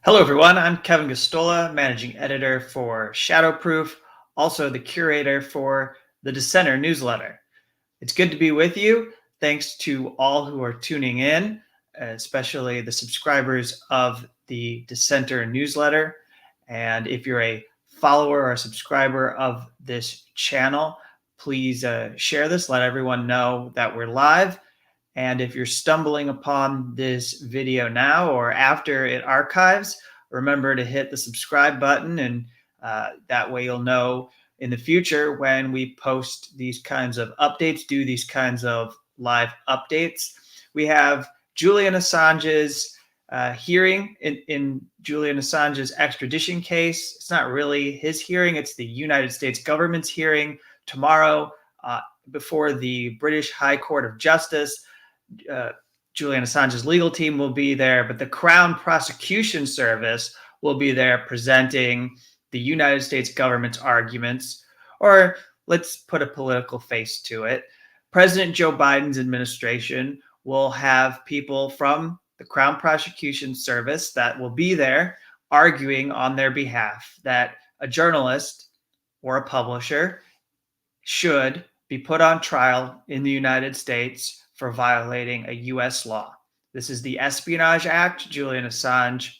Hello, everyone. I'm Kevin Gosztola, managing editor for Shadowproof, also the curator for the Dissenter newsletter. It's good to be with you. Thanks to all who are tuning in, especially the subscribers of the Dissenter newsletter. And if you're a follower or a subscriber of this channel, please share this, let everyone know that we're live. And if you're stumbling upon this video now or after it archives, remember to hit the subscribe button, and that way you'll know in the future when we post these kinds of updates, do these kinds of live updates. We have Julian Assange's hearing in Julian Assange's extradition case. It's not really his hearing, it's the United States government's hearing tomorrow before the British High Court of Justice. Julian Assange's legal team will be there, but the Crown Prosecution Service will be there presenting the United States government's arguments, or let's put a political face to it. President Joe Biden's administration will have people from the Crown Prosecution Service that will be there arguing on their behalf that a journalist or a publisher should be put on trial in the United States for violating a U.S. law. This is the Espionage Act. Julian Assange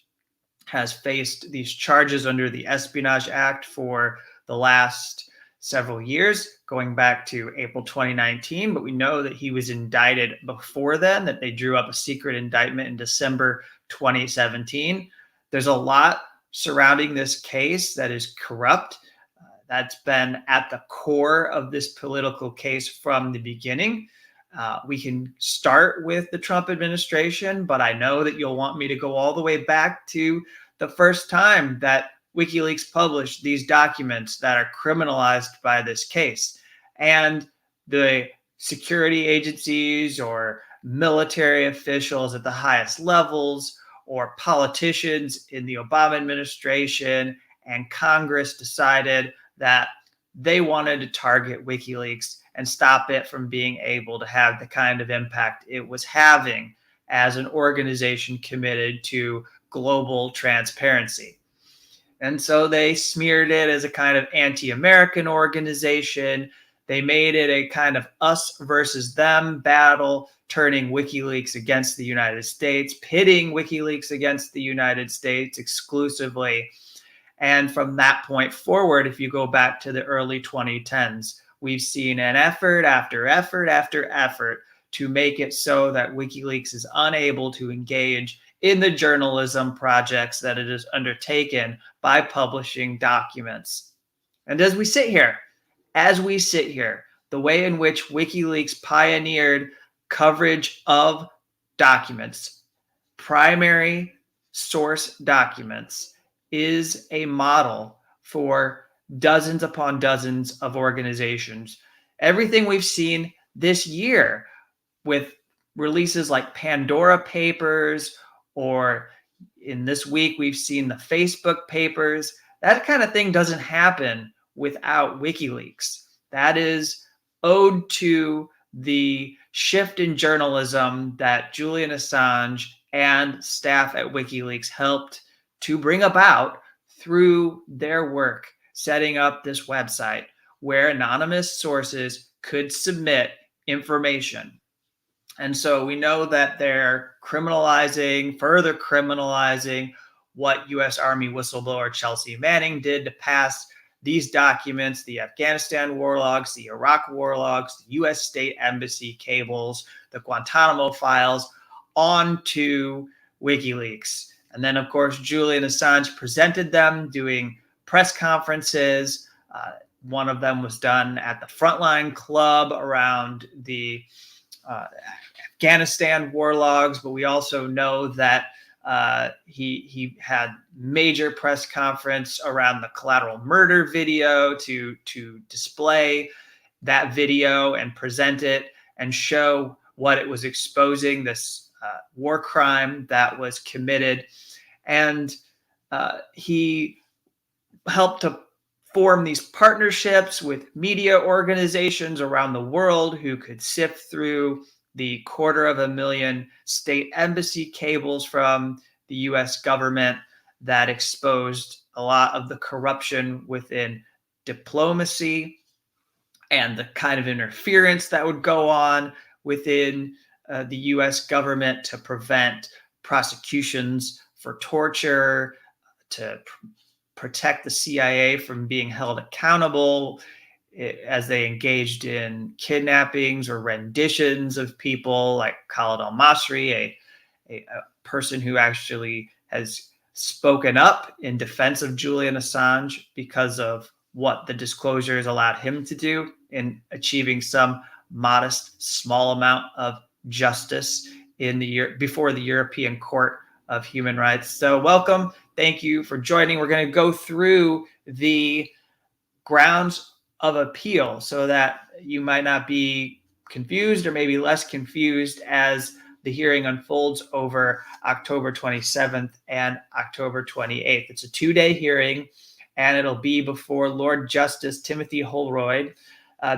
has faced these charges under the Espionage Act for the last several years, going back to April 2019, but we know that he was indicted before then, that they drew up a secret indictment in December 2017. There's a lot surrounding this case that is corrupt. That's been at the core of this political case from the beginning. We can start with the Trump administration, but I know that you'll want me to go all the way back to the first time that WikiLeaks published these documents that are criminalized by this case. And the security agencies or military officials at the highest levels or politicians in the Obama administration and Congress decided that they wanted to target WikiLeaks and stop it from being able to have the kind of impact it was having as an organization committed to global transparency. And so they smeared it as a kind of anti-American organization. They made it a kind of us versus them battle, turning WikiLeaks against the United States, pitting WikiLeaks against the United States exclusively. And from that point forward, if you go back to the early 2010s, we've seen an effort after effort after effort to make it so that WikiLeaks is unable to engage in the journalism projects that it has undertaken by publishing documents. And as we sit here, the way in which WikiLeaks pioneered coverage of documents, primary source documents, is a model for dozens upon dozens of organizations. Everything we've seen this year with releases like Pandora Papers, or in this week we've seen the Facebook Papers, that kind of thing doesn't happen without WikiLeaks. That is owed to the shift in journalism that Julian Assange and staff at WikiLeaks helped to bring about through their work setting up this website where anonymous sources could submit information. And so we know that they're further criminalizing what U.S. Army whistleblower Chelsea Manning did to pass these documents, the Afghanistan war logs, the Iraq war logs, the U.S. State Embassy cables, the Guantanamo files, onto WikiLeaks. And then, of course, Julian Assange presented them doing press conferences. One of them was done at the Frontline Club around the Afghanistan war logs, but we also know that he had major press conference around the collateral murder video to display that video and present it and show what it was exposing, this war crime that was committed. And he helped to form these partnerships with media organizations around the world who could sift through the 250,000 state embassy cables from the U.S. government that exposed a lot of the corruption within diplomacy and the kind of interference that would go on within the US government to prevent prosecutions for torture, to protect the CIA from being held accountable as they engaged in kidnappings or renditions of people, like Khalid al-Masri, a person who actually has spoken up in defense of Julian Assange because of what the disclosures allowed him to do in achieving some modest, small amount of justice in the before the European Court of Human Rights. So welcome. Thank you for joining. We're going to go through the grounds of appeal so that you might not be confused, or maybe less confused, as the hearing unfolds over October 27th and October 28th. It's a 2-day hearing, and it'll be before Lord Justice Timothy Holroyd.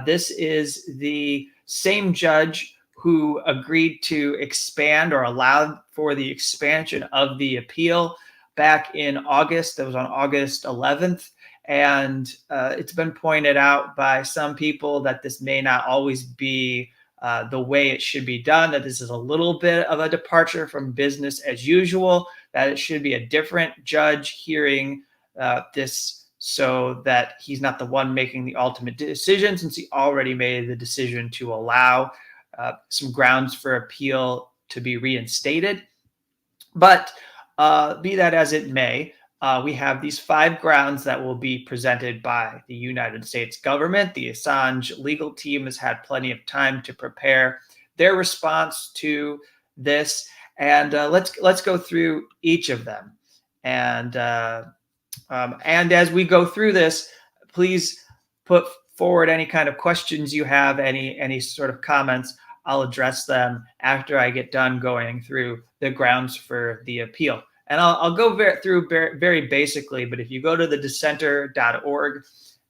This is the same judge who agreed to expand or allowed for the expansion of the appeal back in August. That was on August 11th. And it's been pointed out by some people that this may not always be the way it should be done, that this is a little bit of a departure from business as usual, that it should be a different judge hearing this, so that he's not the one making the ultimate decision, since he already made the decision to allow some grounds for appeal to be reinstated. But be that as it may, we have these 5 grounds that will be presented by the United States government. The Assange legal team has had plenty of time to prepare their response to this, and let's go through each of them. And as we go through this, please put forward any kind of questions you have, any sort of comments. I'll address them after I get done going through the grounds for the appeal. And I'll go through very basically, but if you go to the dissenter.org,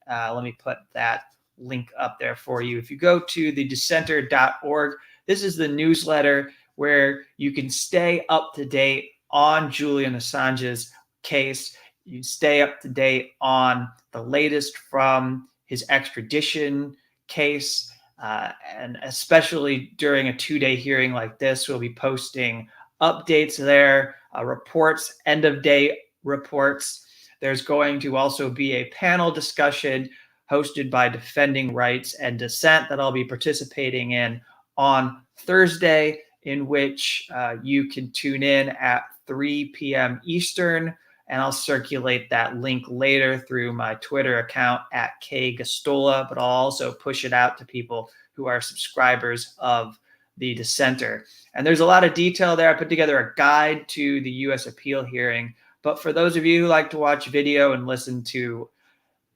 let me put that link up there for you. If you go to the dissenter.org, this is the newsletter where you can stay up to date on Julian Assange's case. You stay up to date on the latest from his extradition case. And especially during a 2-day hearing like this, we'll be posting updates there, reports, end of day reports. There's going to also be a panel discussion hosted by Defending Rights and Dissent that I'll be participating in on Thursday, in which you can tune in at 3 p.m. Eastern, and I'll circulate that link later through my Twitter account at Gosztola, but I'll also push it out to people who are subscribers of the Dissenter. And there's a lot of detail there. I put together a guide to the U.S. appeal hearing. But for those of you who like to watch video and listen to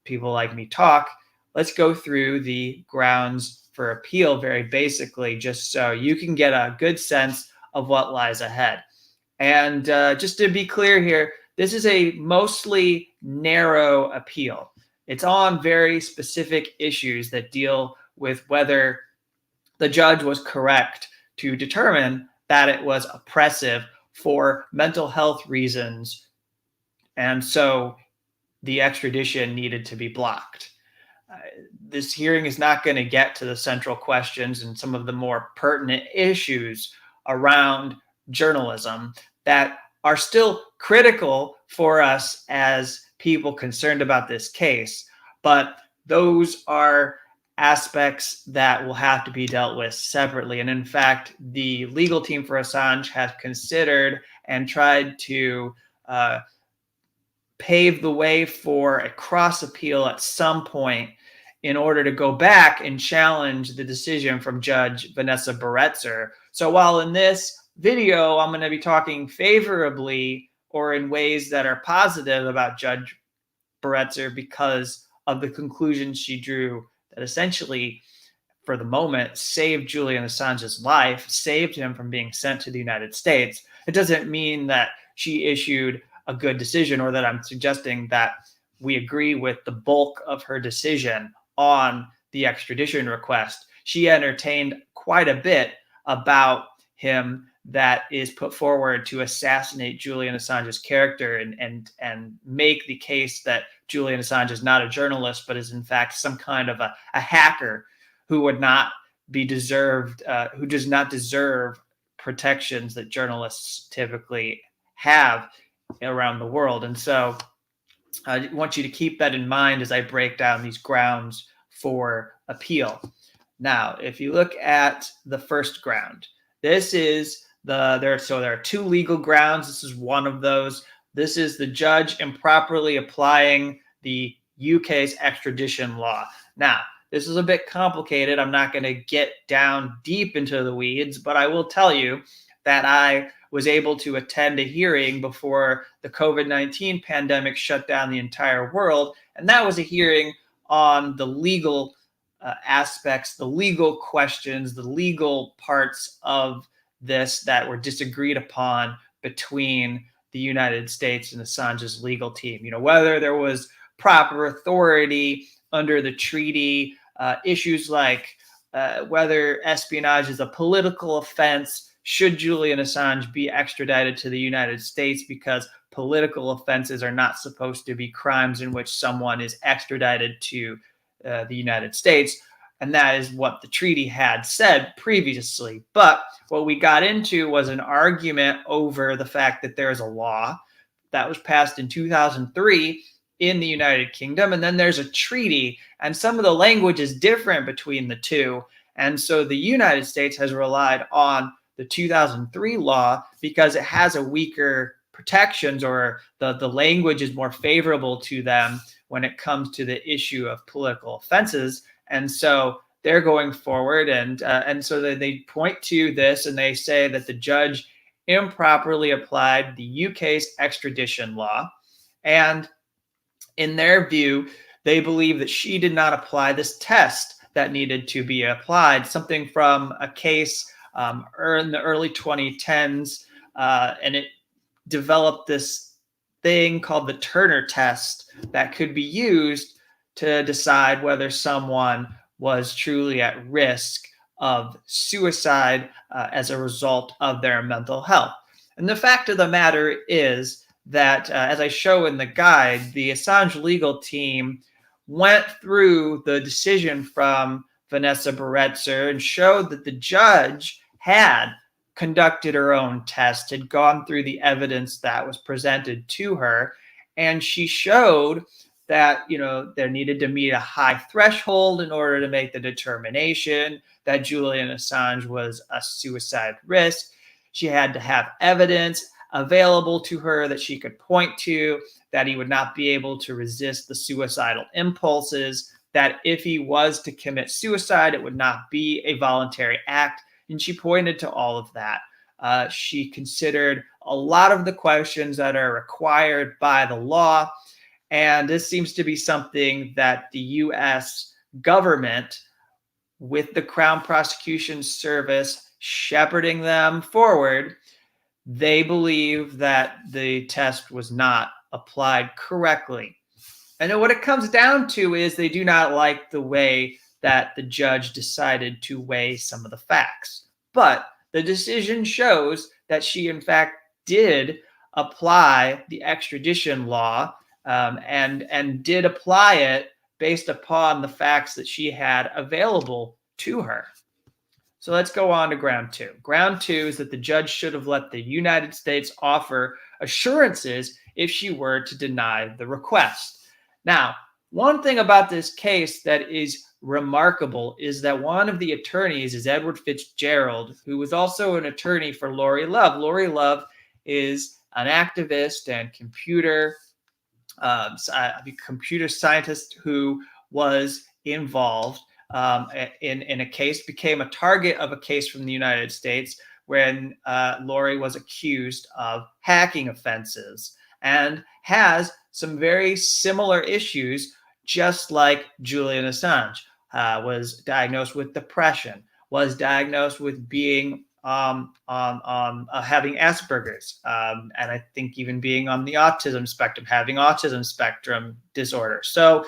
people like me talk, let's go through the grounds for appeal very basically, just so you can get a good sense of what lies ahead. And just to be clear here, this is a mostly narrow appeal. It's on very specific issues that deal with whether the judge was correct to determine that it was oppressive for mental health reasons, and so the extradition needed to be blocked. This hearing is not going to get to the central questions and some of the more pertinent issues around journalism that are still critical for us as people concerned about this case, but those are aspects that will have to be dealt with separately. And in fact, the legal team for Assange has considered and tried to pave the way for a cross appeal at some point in order to go back and challenge the decision from Judge Vanessa Baretzer. So while in this video, I'm going to be talking favorably or in ways that are positive about Judge Baretzer because of the conclusions she drew that essentially, for the moment, saved Julian Assange's life, saved him from being sent to the United States, it doesn't mean that she issued a good decision, or that I'm suggesting that we agree with the bulk of her decision on the extradition request. She entertained quite a bit about him that is put forward to assassinate Julian Assange's character and make the case that Julian Assange is not a journalist, but is in fact some kind of a hacker who would not be deserved, who does not deserve protections that journalists typically have around the world. And so I want you to keep that in mind as I break down these grounds for appeal. Now, if you look at the first ground, this is there are two legal grounds. This is one of those. This is the judge improperly applying the UK's extradition law. Now, this is a bit complicated. I'm not going to get down deep into the weeds, but I will tell you that I was able to attend a hearing before the COVID-19 pandemic shut down the entire world. And that was a hearing on the legal aspects, the legal questions, the legal parts of this that were disagreed upon between the United States and Assange's legal team. Whether there was proper authority under the treaty, issues like whether espionage is a political offense. Should Julian Assange be extradited to the United States because political offenses are not supposed to be crimes in which someone is extradited to the United States? And that is what the treaty had said previously. But what we got into was an argument over the fact that there is a law that was passed in 2003 in the United Kingdom, and then there's a treaty, and some of the language is different between the two. And so the United States has relied on the 2003 law because it has a weaker protections, or the language is more favorable to them when it comes to the issue of political offenses. And so they're going forward, and so they point to this, and they say that the judge improperly applied the UK's extradition law. And in their view, they believe that she did not apply this test that needed to be applied, something from a case in the early 2010s, and it developed this thing called the Turner test that could be used to decide whether someone was truly at risk of suicide as a result of their mental health. And the fact of the matter is that, as I show in the guide, the Assange legal team went through the decision from Vanessa Baretzer and showed that the judge had conducted her own test, had gone through the evidence that was presented to her, and she showed that there needed to meet a high threshold in order to make the determination that Julian Assange was a suicide risk. She had to have evidence available to her that she could point to, that he would not be able to resist the suicidal impulses, that if he was to commit suicide, it would not be a voluntary act. And she pointed to all of that. She considered a lot of the questions that are required by the law. And this seems to be something that the U.S. government, with the Crown Prosecution Service shepherding them forward, they believe that the test was not applied correctly. And what it comes down to is they do not like the way that the judge decided to weigh some of the facts. But the decision shows that she, in fact, did apply the extradition law, and did apply it based upon the facts that she had available to her. So let's go on to ground two. Ground two is that the judge should have let the United States offer assurances if she were to deny the request. Now, one thing about this case that is remarkable is that one of the attorneys is Edward Fitzgerald, who was also an attorney for Lori Love. Lori Love is an activist and computer scientist who was involved in a case, became a target of a case from the United States when Lori was accused of hacking offenses, and has some very similar issues, just like Julian Assange. Was diagnosed with depression, was diagnosed with being having Asperger's, and I think even being on the autism spectrum, having autism spectrum disorder. So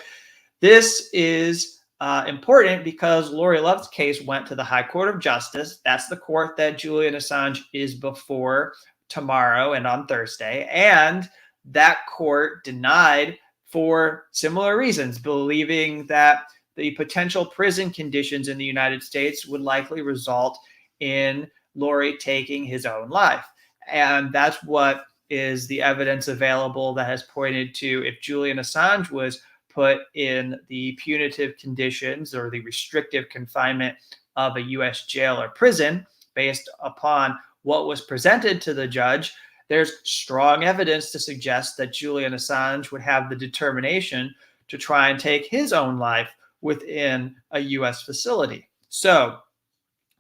this is important because Lori Love's case went to the High Court of Justice. That's the court that Julian Assange is before tomorrow and on Thursday. And that court denied for similar reasons, believing that the potential prison conditions in the United States would likely result in Lori taking his own life. And that's what is the evidence available that has pointed to if Julian Assange was put in the punitive conditions or the restrictive confinement of a U.S. jail or prison based upon what was presented to the judge, there's strong evidence to suggest that Julian Assange would have the determination to try and take his own life within a U.S. facility. So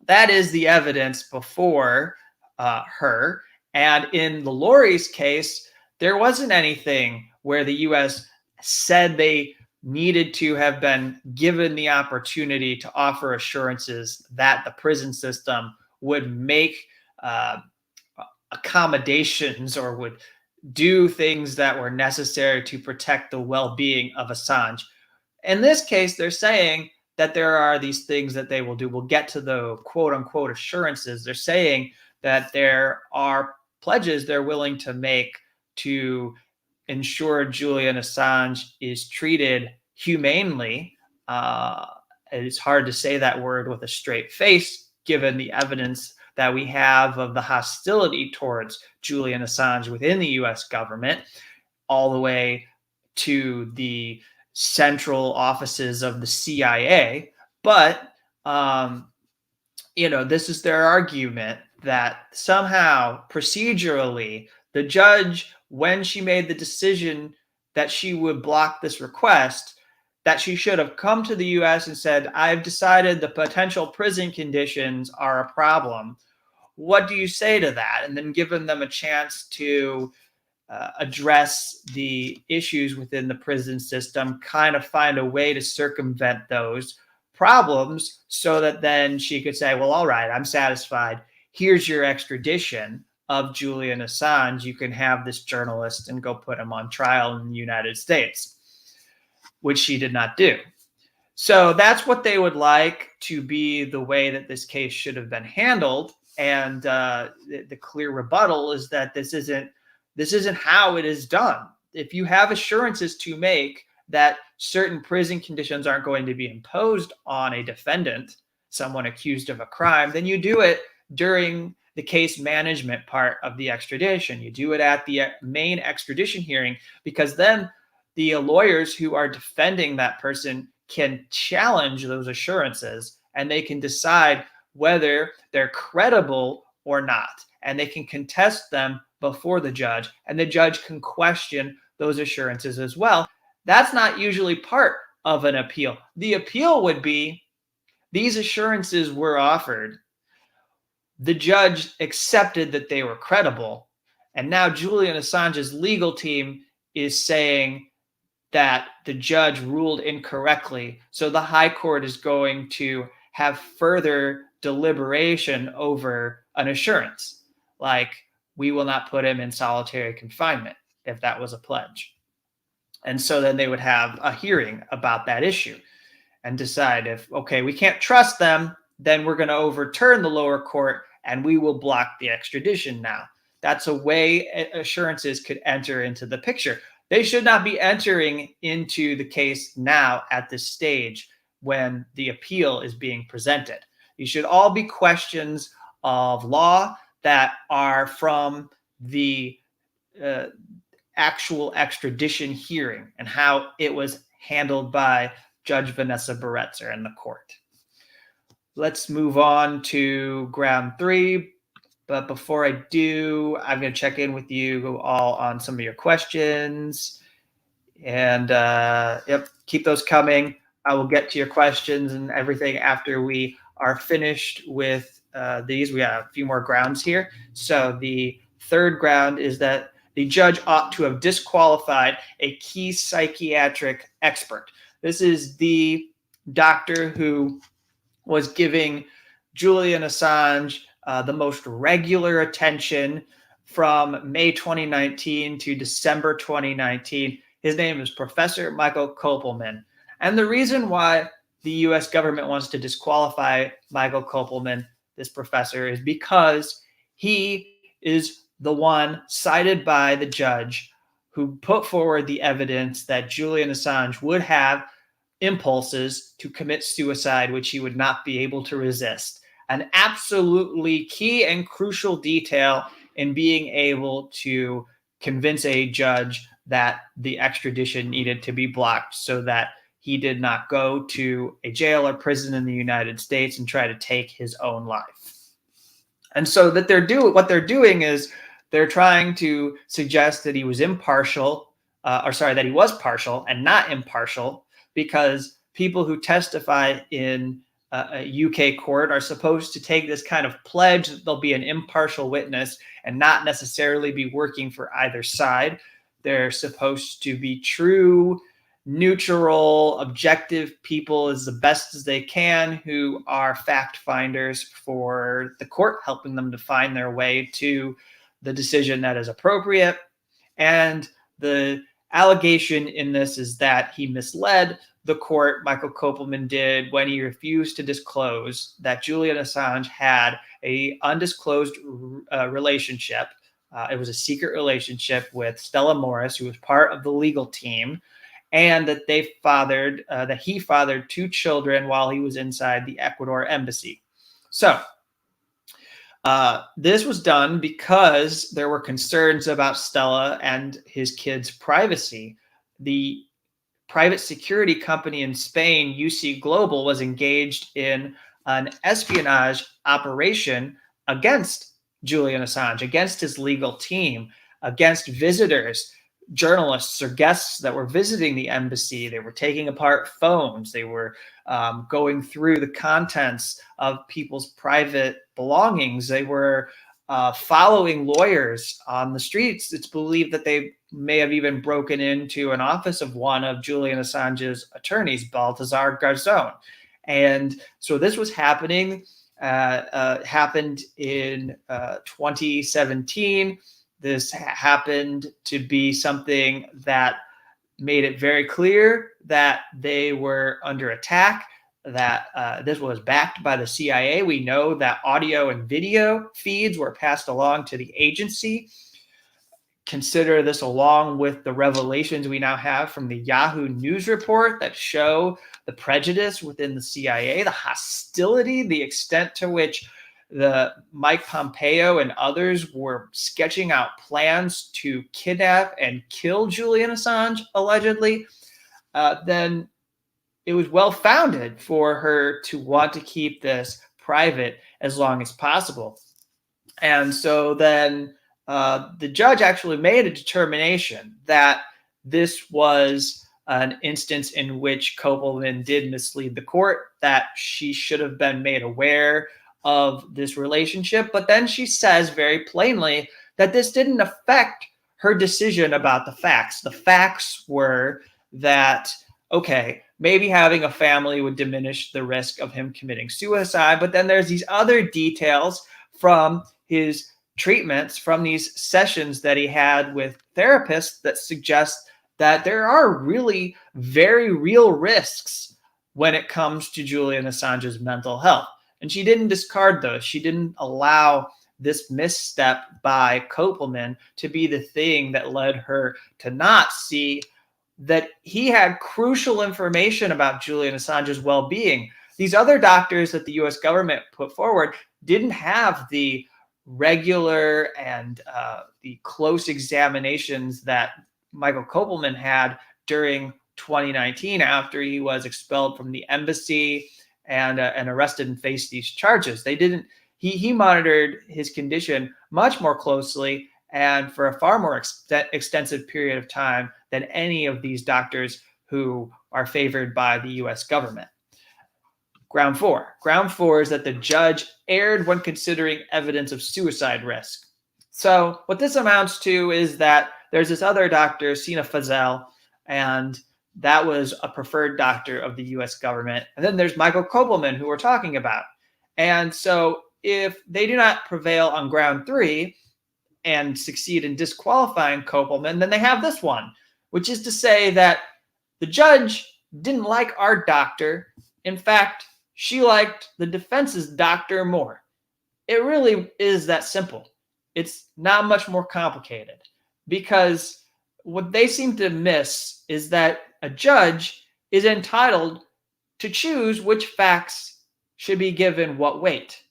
that is the evidence before her. And in the Lori's case, there wasn't anything where the U.S. said they needed to have been given the opportunity to offer assurances that the prison system would make accommodations or would do things that were necessary to protect the well-being of Assange. In this case, they're saying that there are these things that they will do. We'll get to the quote-unquote assurances. They're saying that there are pledges they're willing to make to ensure Julian Assange is treated humanely. It's hard to say that word with a straight face, given the evidence that we have of the hostility towards Julian Assange within the U.S. government, all the way to the central offices of the CIA. But, this is their argument that somehow procedurally, the judge, when she made the decision that she would block this request, that she should have come to the U.S. and said, I've decided the potential prison conditions are a problem. What do you say to that? And then given them a chance to address the issues within the prison system, kind of find a way to circumvent those problems so that then she could say, well, all right, I'm satisfied. Here's your extradition of Julian Assange. You can have this journalist and go put him on trial in the United States, which she did not do. So that's what they would like to be the way that this case should have been handled. And the clear rebuttal is that this isn't how it is done. If you have assurances to make that certain prison conditions aren't going to be imposed on a defendant, someone accused of a crime, then you do it during the case management part of the extradition. You do it at the main extradition hearing, because then the lawyers who are defending that person can challenge those assurances and they can decide whether they're credible or not. And they can contest them before the judge, and the judge can question those assurances as well. That's not usually part of an appeal. The appeal would be these assurances were offered. The judge accepted that they were credible. And now Julian Assange's legal team is saying that the judge ruled incorrectly. So the high court is going to have further deliberation over an assurance, like we will not put him in solitary confinement if that was a pledge. And so then they would have a hearing about that issue and decide if, okay, we can't trust them, then we're going to overturn the lower court and we will block the extradition now. That's a way assurances could enter into the picture. They should not be entering into the case now at this stage when the appeal is being presented. These should all be questions of law that are from the actual extradition hearing and how it was handled by Judge Vanessa Baretzer in the court. Let's move on to ground 3. But before I do, I'm going to check in with you all on some of your questions. And keep those coming. I will get to your questions and everything after we are finished with these. We have a few more grounds here. So the third ground is that the judge ought to have disqualified a key psychiatric expert. This is the doctor who was giving Julian Assange the most regular attention from May 2019 to December 2019. His name is Professor Michael Kopelman. And the reason why the U.S. government wants to disqualify Michael Kopelman, this professor, is because he is the one cited by the judge who put forward the evidence that Julian Assange would have impulses to commit suicide, which he would not be able to resist. An absolutely key and crucial detail in being able to convince a judge that the extradition needed to be blocked so that he did not go to a jail or prison in the United States and try to take his own life. And so what they're doing is they're trying to suggest that he was impartial, that he was partial and not impartial, because people who testify in a UK court are supposed to take this kind of pledge that they'll be an impartial witness and not necessarily be working for either side. They're supposed to be true, neutral, objective people as the best as they can, who are fact finders for the court, helping them to find their way to the decision that is appropriate. And the allegation in this is that he misled the court, Michael Kopelman did, when he refused to disclose that Julian Assange had an undisclosed relationship. It was a secret relationship with Stella Morris, who was part of the legal team, and that he fathered 2 children while he was inside the Ecuador embassy. So this was done because there were concerns about Stella and his kids' privacy. The private security company in Spain, UC Global, was engaged in an espionage operation against Julian Assange, against his legal team, against visitors, journalists or guests that were visiting the embassy. They were taking apart phones. They were going through the contents of people's private belongings. They were following lawyers on the streets. It's believed that they may have even broken into an office of one of Julian Assange's attorneys, Baltasar Garzón. And so this was happened in 2017. This happened to be something that made it very clear that they were under attack, that this was backed by the CIA. We know that audio and video feeds were passed along to the agency. Consider this along with the revelations we now have from the Yahoo News report that show the prejudice within the CIA, the hostility, the extent to which the Mike Pompeo and others were sketching out plans to kidnap and kill Julian Assange, allegedly. Then it was well-founded for her to want to keep this private as long as possible. And so then the judge actually made a determination that this was an instance in which Kopelman did mislead the court, that she should have been made aware of this relationship. But then she says very plainly that this didn't affect her decision about the facts. The facts were that, okay, maybe having a family would diminish the risk of him committing suicide, but then there's these other details from his treatments, from these sessions that he had with therapists, that suggest that there are really very real risks when it comes to Julian Assange's mental health. And she didn't discard those. She didn't allow this misstep by Kopelman to be the thing that led her to not see that he had crucial information about Julian Assange's well-being. These other doctors that the U.S. government put forward didn't have the regular and the close examinations that Michael Kopelman had during 2019 after he was expelled from the embassy and arrested and faced these charges. They didn't. He monitored his condition much more closely and for a far more extensive period of time than any of these doctors who are favored by the U.S. government. Ground four is that the judge erred when considering evidence of suicide risk. So what this amounts to is that there's this other doctor, Sina Fazel, and that was a preferred doctor of the U.S. government. And then there's Michael Kopelman, who we're talking about. And so if they do not prevail on ground 3 and succeed in disqualifying Kopelman, then they have this one, which is to say that the judge didn't like our doctor In fact, she liked the defense's doctor more. It really is that simple. It's not much more complicated, because what they seem to miss is that a judge is entitled to choose which facts should be given what weight.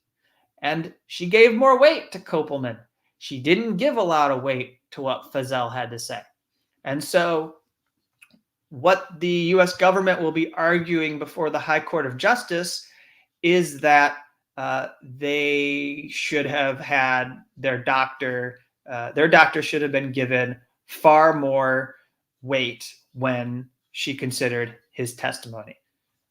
And she gave more weight to Kopelman. She didn't give a lot of weight to what Feazell had to say. And so what the US government will be arguing before the High Court of Justice is that they should have had their doctor should have been given far more weight when she considered his testimony.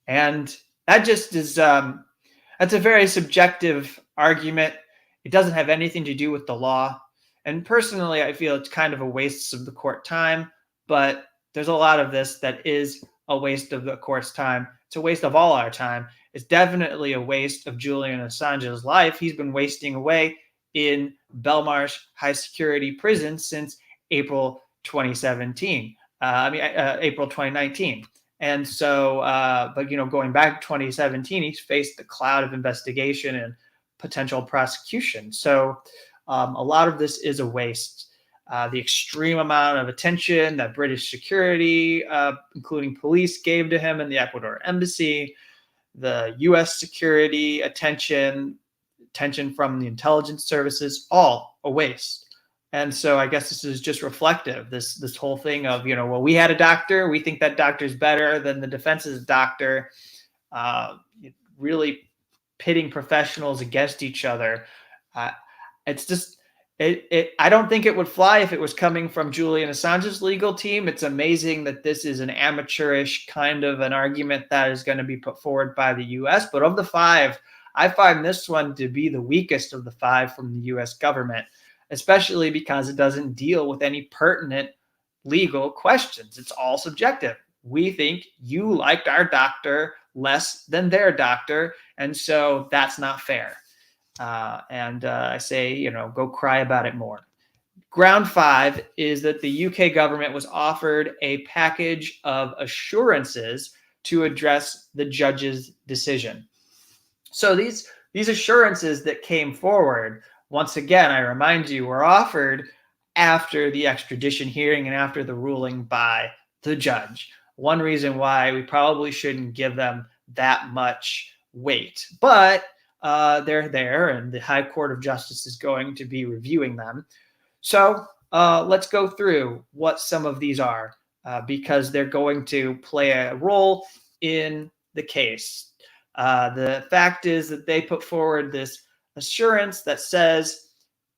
And that just is, that's a very subjective argument. It doesn't have anything to do with the law. And personally, I feel it's kind of a waste of the court time, but there's a lot of this that is a waste of the court's time. It's a waste of all our time. It's definitely a waste of Julian Assange's life. He's been wasting away in Belmarsh high security prison since April 2017. April 2019. And so, but going back to 2017, he's faced a cloud of investigation and potential prosecution. So a lot of this is a waste. The extreme amount of attention that British security, including police, gave to him in the Ecuador embassy, the U.S. security attention from the intelligence services, all a waste. And so I guess this is just reflective, this whole thing of, well, we had a doctor, we think that doctor's better than the defense's doctor, really pitting professionals against each other. It's just, I don't think it would fly if it was coming from Julian Assange's legal team. It's amazing that this is an amateurish kind of an argument that is going to be put forward by the U.S. But of the five, I find this one to be the weakest of the five from the U.S. government, especially because it doesn't deal with any pertinent legal questions. It's all subjective. We think you liked our doctor less than their doctor, and so that's not fair. I say, go cry about it more. Ground five is that the UK government was offered a package of assurances to address the judge's decision. So these assurances that came forward, once again, I remind you, were offered after the extradition hearing and after the ruling by the judge. One reason why we probably shouldn't give them that much weight, but they're there, and the High Court of Justice is going to be reviewing them. So let's go through what some of these are, because they're going to play a role in the case. The fact is that they put forward this assurance that says,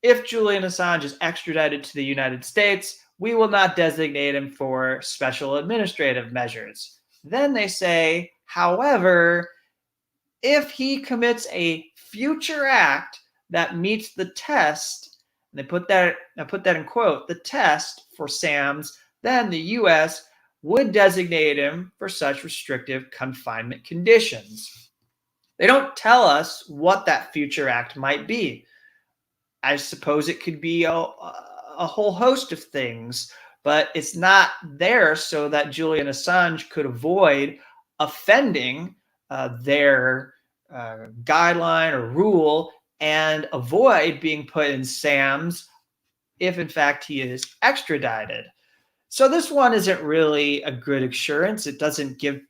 if Julian Assange is extradited to the United States, we will not designate him for special administrative measures. Then they say, however, if he commits a future act that meets the test, and they put that in quote, the test for SAMs, then the U.S. would designate him for such restrictive confinement conditions. They don't tell us what that future act might be. I suppose it could be a whole host of things, but it's not there so that Julian Assange could avoid offending their guideline or rule and avoid being put in SAMs if in fact he is extradited. So this one isn't really a good assurance. It doesn't give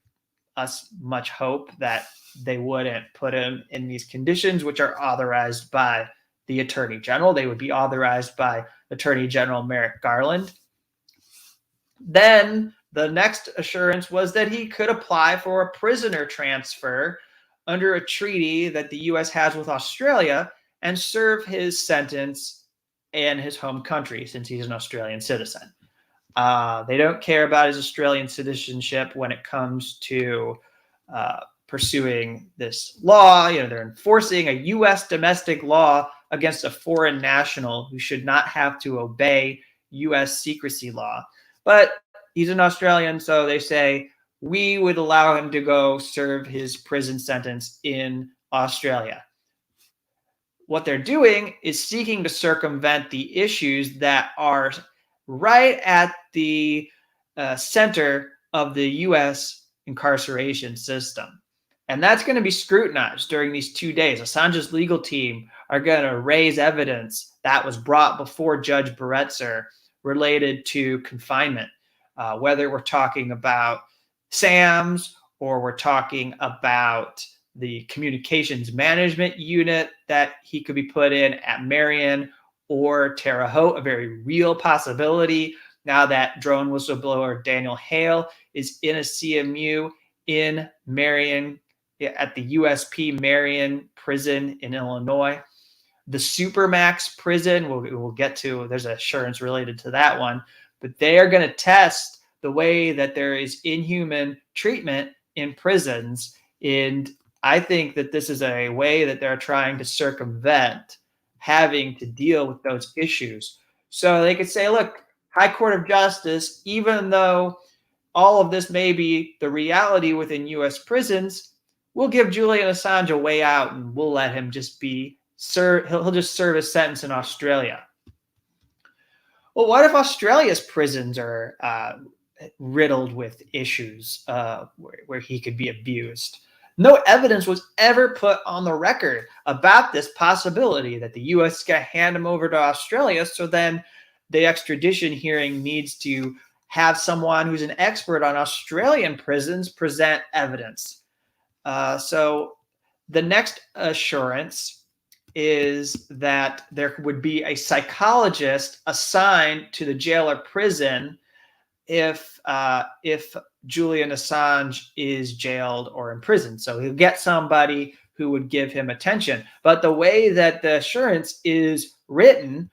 us much hope that they wouldn't put him in these conditions, which are authorized by the Attorney General. They would be authorized by Attorney General Merrick Garland. Then the next assurance was that he could apply for a prisoner transfer under a treaty that the U.S. has with Australia and serve his sentence in his home country, since he's an Australian citizen. They don't care about his Australian citizenship when it comes to pursuing this law. They're enforcing a U.S. domestic law against a foreign national who should not have to obey U.S. secrecy law. But he's an Australian, so they say, we would allow him to go serve his prison sentence in Australia. What they're doing is seeking to circumvent the issues that are right at the center of the U.S. incarceration system. And that's going to be scrutinized during these 2 days. Assange's legal team are going to raise evidence that was brought before Judge Baretzer related to confinement, whether we're talking about SAMS or we're talking about the communications management unit that he could be put in at Marion or Terre Haute, a very real possibility now that drone whistleblower Daniel Hale is in a CMU in Marion, at the USP Marion prison in Illinois. The Supermax prison, we'll get to, there's assurance related to that one, but they are going to test the way that there is inhuman treatment in prisons. And I think that this is a way that they're trying to circumvent having to deal with those issues. So they could say, look, High Court of Justice, even though all of this may be the reality within U.S. prisons, we'll give Julian Assange a way out and we'll let him just be he'll just serve his sentence in Australia. Well, what if Australia's prisons are riddled with issues where he could be abused? No evidence was ever put on the record about this possibility that the U.S. is going to hand him over to Australia. So then the extradition hearing needs to have someone who's an expert on Australian prisons present evidence. So the next assurance is that there would be a psychologist assigned to the jail or prison if Julian Assange is jailed or imprisoned. So he'll get somebody who would give him attention. But the way that the assurance is written,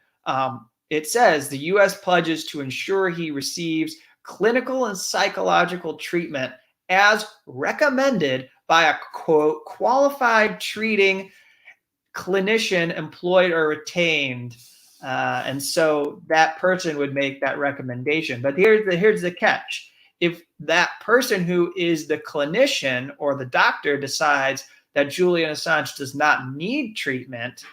it says the U.S. pledges to ensure he receives clinical and psychological treatment as recommended by a quote qualified treating clinician employed or retained, and so that person would make that recommendation. But here's the catch: if that person who is the clinician or the doctor decides that Julian Assange does not need treatment,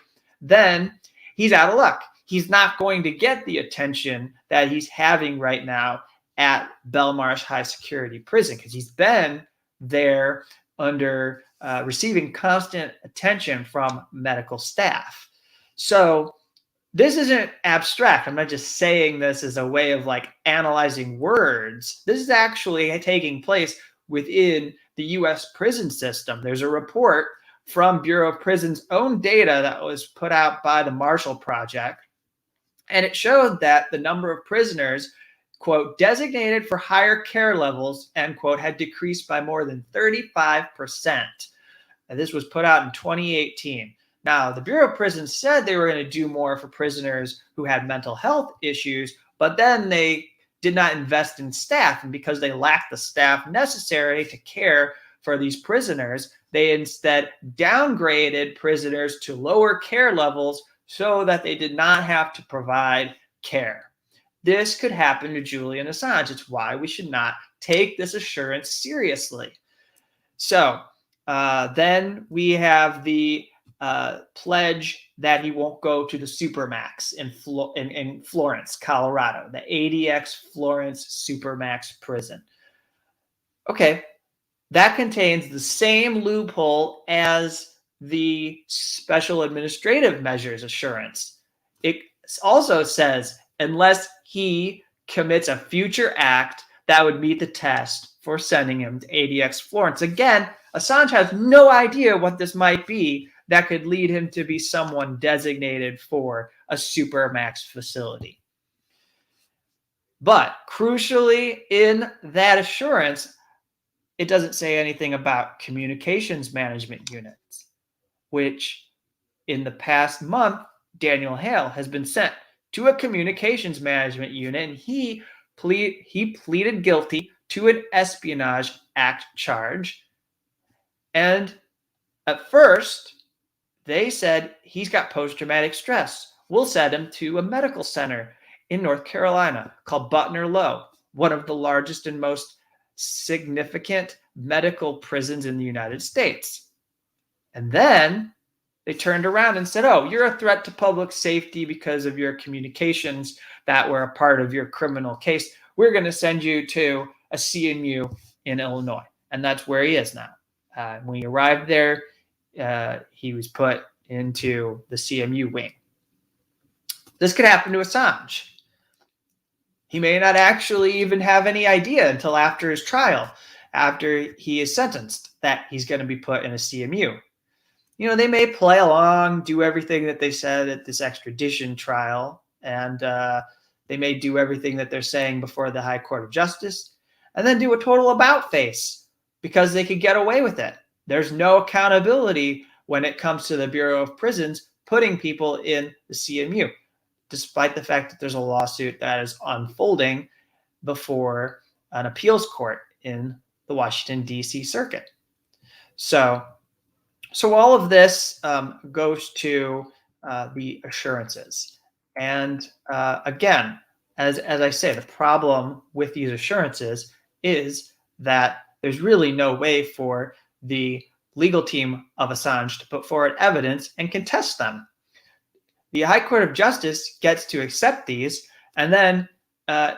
then he's out of luck. He's not going to get the attention that he's having right now at Belmarsh High Security Prison because he's been there under receiving constant attention from medical staff. So this isn't abstract. I'm not just saying this as a way of like analyzing words. This is actually taking place within the U.S. prison system. There's a report from Bureau of Prisons' own data that was put out by the Marshall Project, and it showed that the number of prisoners, quote, designated for higher care levels, end quote, had decreased by more than 35%. And this was put out in 2018. Now, the Bureau of Prisons said they were going to do more for prisoners who had mental health issues, but then they did not invest in staff. And because they lacked the staff necessary to care for these prisoners, they instead downgraded prisoners to lower care levels so that they did not have to provide care. This could happen to Julian Assange. It's why we should not take this assurance seriously. So then we have the pledge that he won't go to the Supermax in Florence, Colorado, the ADX Florence Supermax prison. Okay, that contains the same loophole as the special administrative measures assurance. It also says, unless he commits a future act that would meet the test for sending him to ADX Florence. Again, Assange has no idea what this might be that could lead him to be someone designated for a Supermax facility. But crucially, in that assurance, it doesn't say anything about communications management units, which in the past month, Daniel Hale has been sent to a communications management unit, and he pleaded guilty to an Espionage Act charge. And at first, they said he's got post-traumatic stress. We'll send him to a medical center in North Carolina called Butner Low, one of the largest and most significant medical prisons in the United States. And then they turned around and said, oh, you're a threat to public safety because of your communications that were a part of your criminal case. We're going to send you to a CMU in Illinois. And that's where he is now. When he arrived there, he was put into the CMU wing. This could happen to Assange. He may not actually even have any idea until after his trial, after he is sentenced, that he's going to be put in a CMU. They may play along, do everything that they said at this extradition trial, and they may do everything that they're saying before the High Court of Justice, and then do a total about face because they could get away with it. There's no accountability when it comes to the Bureau of Prisons putting people in the CMU, despite the fact that there's a lawsuit that is unfolding before an appeals court in the Washington, D.C. circuit. So all of this goes to the assurances. And again, as I say, the problem with these assurances is that there's really no way for the legal team of Assange to put forward evidence and contest them. The High Court of Justice gets to accept these, and then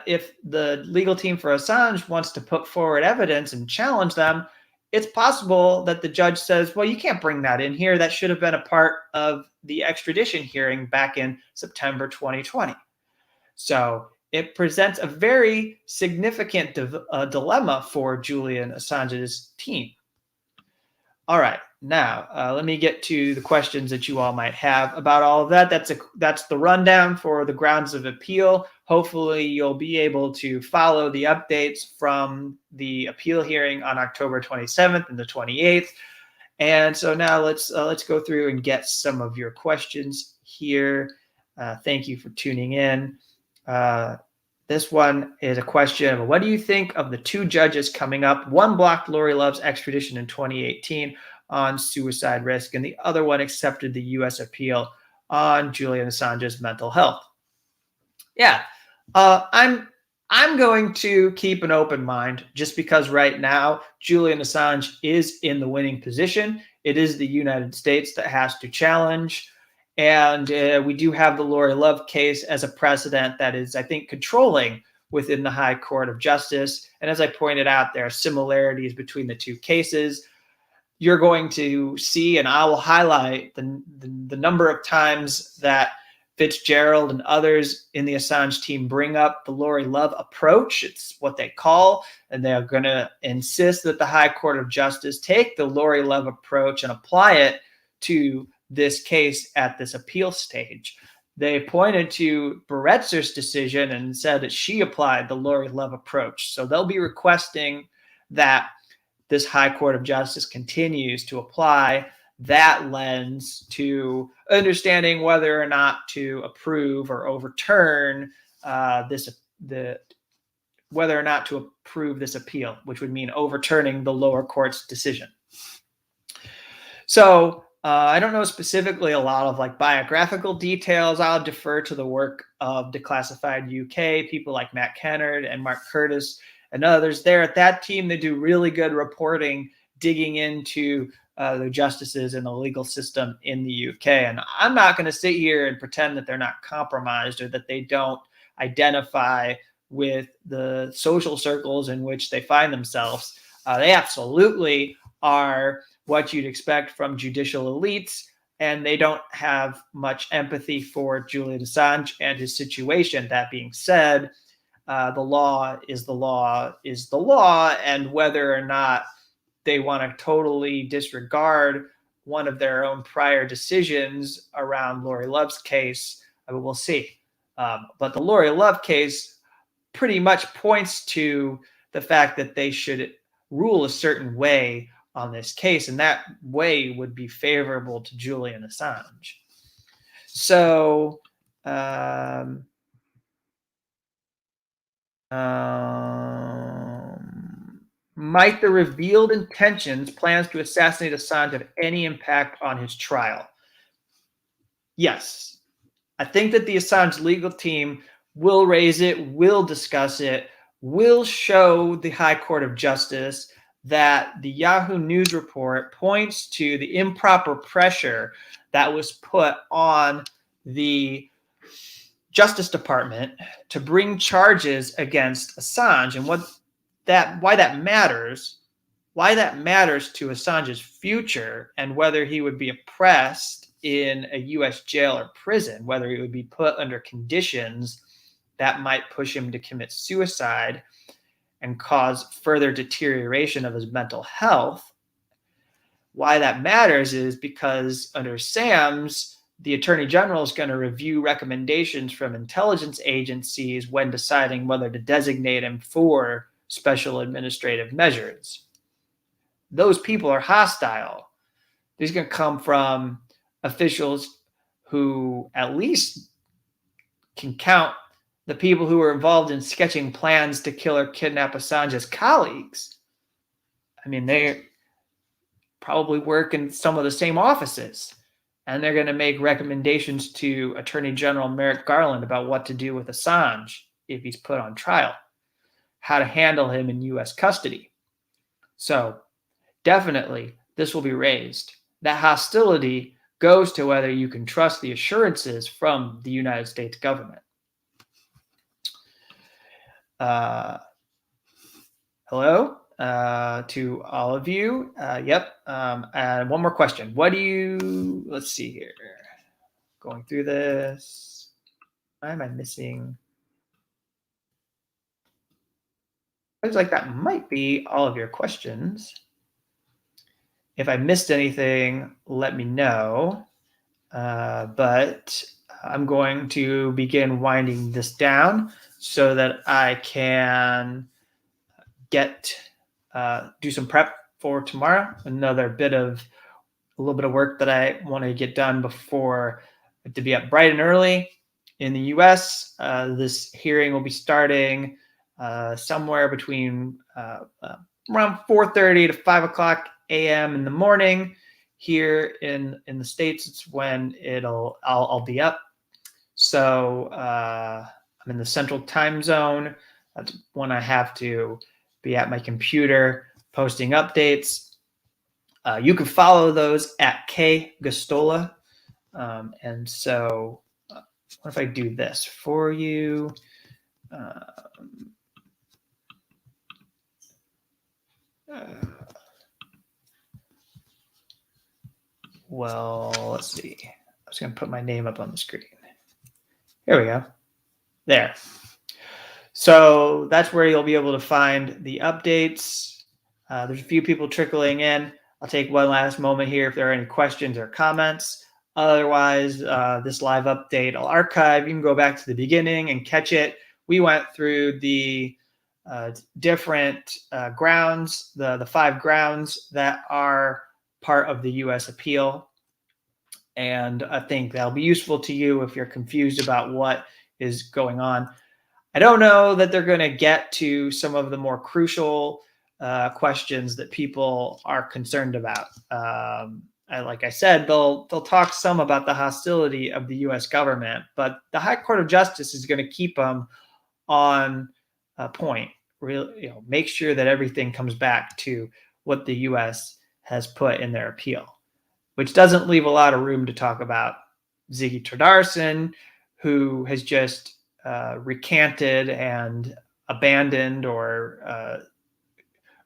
if the legal team for Assange wants to put forward evidence and challenge them, it's possible that the judge says, well, you can't bring that in here. That should have been a part of the extradition hearing back in September 2020. So it presents a very significant dilemma for Julian Assange's team. All right, now let me get to the questions that you all might have about all of that. That's the rundown for the grounds of appeal. Hopefully you'll be able to follow the updates from the appeal hearing on October 27th and the 28th. And so now let's go through and get some of your questions here. Thank you for tuning in. This one is a question of, what do you think of the two judges coming up? One blocked Lori Love's extradition in 2018 on suicide risk, and the other one accepted the U.S. appeal on Julian Assange's mental health. Yeah, I'm going to keep an open mind just because right now Julian Assange is in the winning position. It is the United States that has to challenge. And we do have the Lori Love case as a precedent that is, I think, controlling within the High Court of Justice. And as I pointed out, there are similarities between the two cases. You're going to see, and I will highlight the number of times that Fitzgerald and others in the Assange team bring up the Lori Love approach. It's what they call, and they're going to insist that the High Court of Justice take the Lori Love approach and apply it to this case at this appeal stage. They pointed to Beretzer's decision and said that she applied the Lori Love approach. So they'll be requesting that this High Court of Justice continues to apply that lens to understanding whether or not to approve or overturn whether or not to approve this appeal, which would mean overturning the lower court's decision. So I don't know specifically a lot of biographical details. I'll defer to the work of Declassified UK, people like Matt Kennard and Mark Curtis and others there at that team. They do really good reporting, digging into the justices and the legal system in the UK. And I'm not going to sit here and pretend that they're not compromised or that they don't identify with the social circles in which they find themselves. They absolutely are what you'd expect from judicial elites, and they don't have much empathy for Julian Assange and his situation. That being said, the law is the law is the law, and whether or not they want to totally disregard one of their own prior decisions around Lori Love's case, we'll see. But the Lori Love case pretty much points to the fact that they should rule a certain way on this case, and that way would be favorable to Julian Assange. So might the revealed intentions, plans to assassinate Assange have any impact on his trial? Yes. I think that the Assange legal team will raise it, will discuss it, will show the High Court of Justice that the Yahoo News report points to the improper pressure that was put on the Justice Department to bring charges against Assange. And why that matters why that matters to Assange's future and whether he would be oppressed in a U.S. jail or prison, whether he would be put under conditions that might push him to commit suicide and cause further deterioration of his mental health. Why that matters is because under SAMS, the Attorney General is going to review recommendations from intelligence agencies when deciding whether to designate him for special administrative measures. Those people are hostile. These are going to come from officials who at least can count the people who were involved in sketching plans to kill or kidnap Assange's colleagues. I mean, they probably work in some of the same offices, and they're going to make recommendations to Attorney General Merrick Garland about what to do with Assange if he's put on trial, how to handle him in U.S. custody. So definitely this will be raised. That hostility goes to whether you can trust the assurances from the United States government. Hello to all of you. Yep. And one more question. Let's see here. Going through this. Why am I missing? Looks like that might be all of your questions. If I missed anything, let me know. But I'm going to begin winding this down so that I can do some prep for tomorrow. A little bit of work that I want to get done before to be up bright and early in the U.S. This hearing will be starting somewhere between around 4:30 to 5 o'clock a.m. in the morning. Here in the States, it's when I'll be up. So I'm in the Central Time Zone. That's when I have to be at my computer posting updates. You can follow those at Gosztola. And so what if I do this for you? Well, let's see. I was going to put my name up on the screen. Here we go. There. So that's where you'll be able to find the updates. There's a few people trickling in. I'll take one last moment here if there are any questions or comments. Otherwise, this live update I'll archive. You can go back to the beginning and catch it. We went through the different grounds, the 5 grounds that are part of the U.S. appeal. And I think that'll be useful to you if you're confused about what is going on. I don't know that they're going to get to some of the more crucial questions that people are concerned about. Like I said, they'll talk some about the hostility of the U.S. government, but the High Court of Justice is going to keep them on point. Really, make sure that everything comes back to what the U.S. has put in their appeal, which doesn't leave a lot of room to talk about Ziggy Tredarson, who has just recanted and abandoned or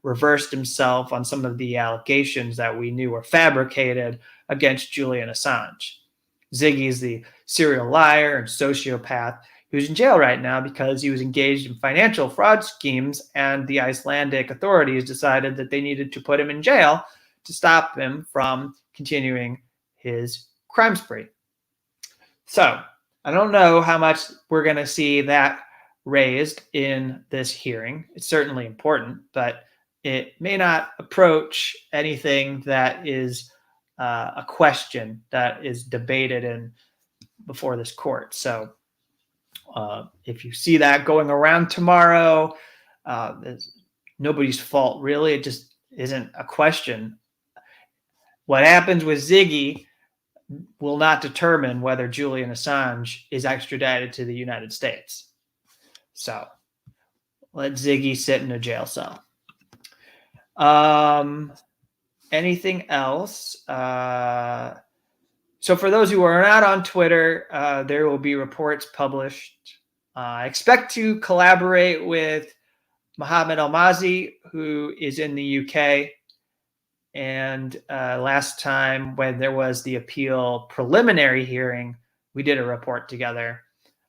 reversed himself on some of the allegations that we knew were fabricated against Julian Assange. Ziggy is the serial liar and sociopath who's in jail right now because he was engaged in financial fraud schemes, and the Icelandic authorities decided that they needed to put him in jail to stop him from continuing his crime spree. So I don't know how much we're going to see that raised in this hearing. It's certainly important, but it may not approach anything that is a question that is debated before this court. So if you see that going around tomorrow, it's nobody's fault, really. It just isn't a question. What happens with Ziggy will not determine whether Julian Assange is extradited to the United States. So let Ziggy sit in a jail cell. Anything else? So for those who are not on Twitter, there will be reports published. I expect to collaborate with Mohammed Almazi, who is in the UK. And last time when there was the appeal preliminary hearing, we did a report together.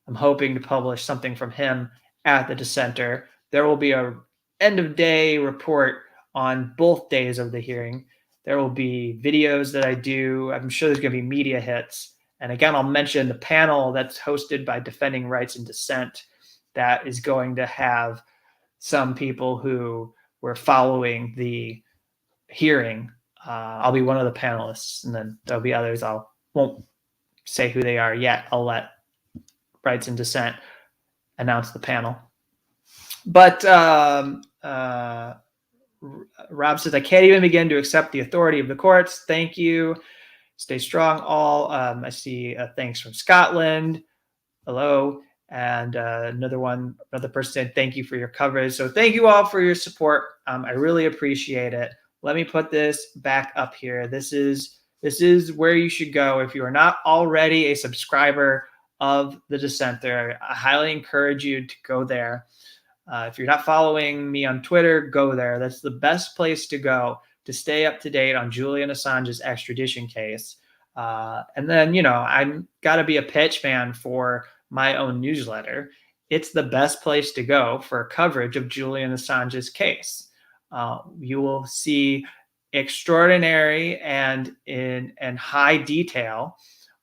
I'm hoping to publish something from him at the dissenter. There will be a end of day report on both days of the hearing. There will be videos that I do. I'm sure there's going to be media hits. And again, I'll mention the panel that's hosted by Defending Rights in Dissent that is going to have some people who were following the hearing. I'll be one of the panelists, and then there'll be others. Won't say who they are yet. I'll let Rights in Dissent announce the panel. But Rob says, I can't even begin to accept the authority of the courts. Thank you. Stay strong, all. I see thanks from Scotland. Hello. And another person said, thank you for your coverage. So thank you all for your support. I really appreciate it. Let me put this back up here. This is where you should go if you are not already a subscriber of the Dissenter. I highly encourage you to go there. If you're not following me on Twitter, go there. That's the best place to go to stay up to date on Julian Assange's extradition case. And then, I'm got to be a pitch man for my own newsletter. It's the best place to go for coverage of Julian Assange's case. You will see extraordinary and high detail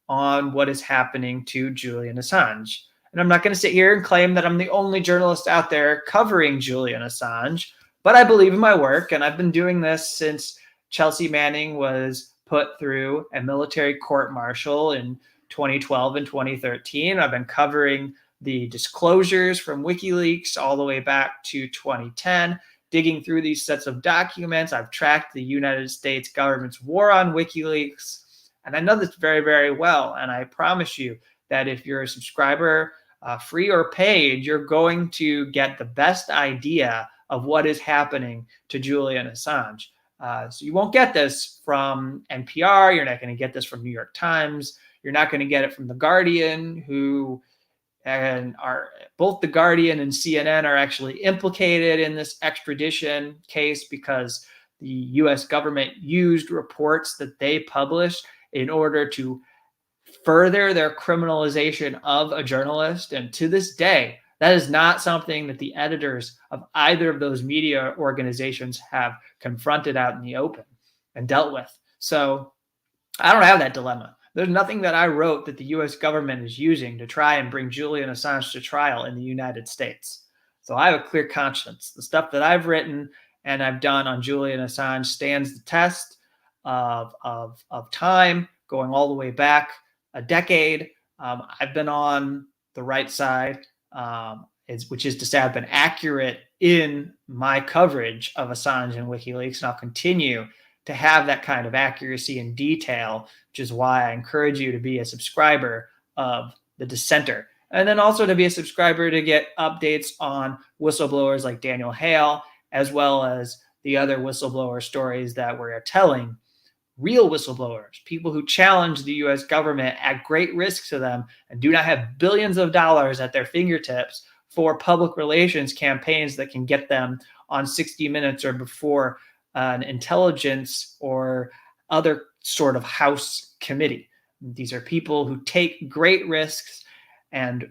on what is happening to Julian Assange. And I'm not going to sit here and claim that I'm the only journalist out there covering Julian Assange, but I believe in my work, and I've been doing this since Chelsea Manning was put through a military court-martial in 2012 and 2013. I've been covering the disclosures from WikiLeaks all the way back to 2010, digging through these sets of documents. I've tracked the United States government's war on WikiLeaks, and I know this very, very well. And I promise you that if you're a subscriber, free or paid, you're going to get the best idea of what is happening to Julian Assange. So you won't get this from NPR. You're not going to get this from New York Times. You're not going to get it from The Guardian, both The Guardian and CNN are actually implicated in this extradition case because the U.S. government used reports that they published in order to further their criminalization of a journalist. And to this day, that is not something that the editors of either of those media organizations have confronted out in the open and dealt with. So I don't have that dilemma. There's nothing that I wrote that the U.S. government is using to try and bring Julian Assange to trial in the United States. So I have a clear conscience. The stuff that I've written and I've done on Julian Assange stands the test of time, going all the way back a decade. I've been on the right side, which is to say I've been accurate in my coverage of Assange and WikiLeaks, and I'll continue to have that kind of accuracy and detail, which is why I encourage you to be a subscriber of the Dissenter. And then also to be a subscriber to get updates on whistleblowers like Daniel Hale, as well as the other whistleblower stories that we're telling. Real whistleblowers, people who challenge the U.S. government at great risk to them and do not have billions of dollars at their fingertips for public relations campaigns that can get them on 60 Minutes or before an intelligence or other sort of House committee. These are people who take great risks and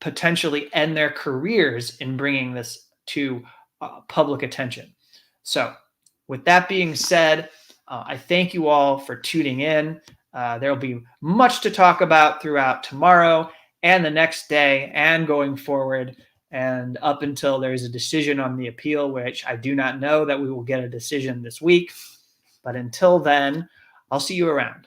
potentially end their careers in bringing this to public attention. So with that being said, I thank you all for tuning in. There will be much to talk about throughout tomorrow and the next day and going forward, and up until there's a decision on the appeal, which I do not know that we will get a decision this week. But until then, I'll see you around.